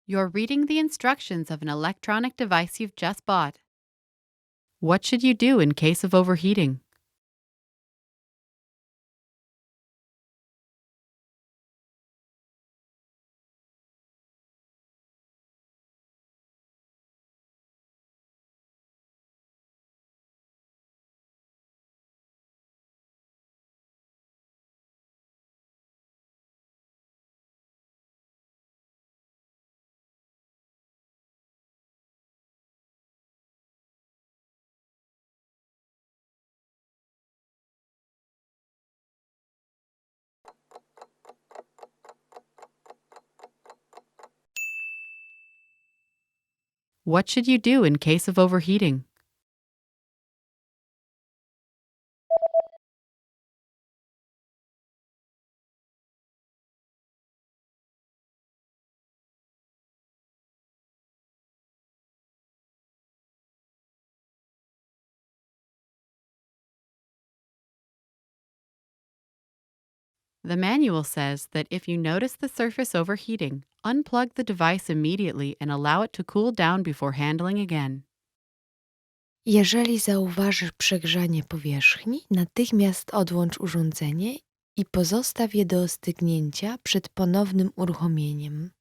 You're reading the instructions of an electronic device you've just bought. What should you do in case of overheating? What should you do in case of overheating? The manual says that if you notice the surface overheating, unplug the device immediately and allow it to cool down before handling again. Jeżeli zauważysz przegrzanie powierzchni, natychmiast odłącz urządzenie i pozostaw je do ostygnięcia przed ponownym uruchomieniem.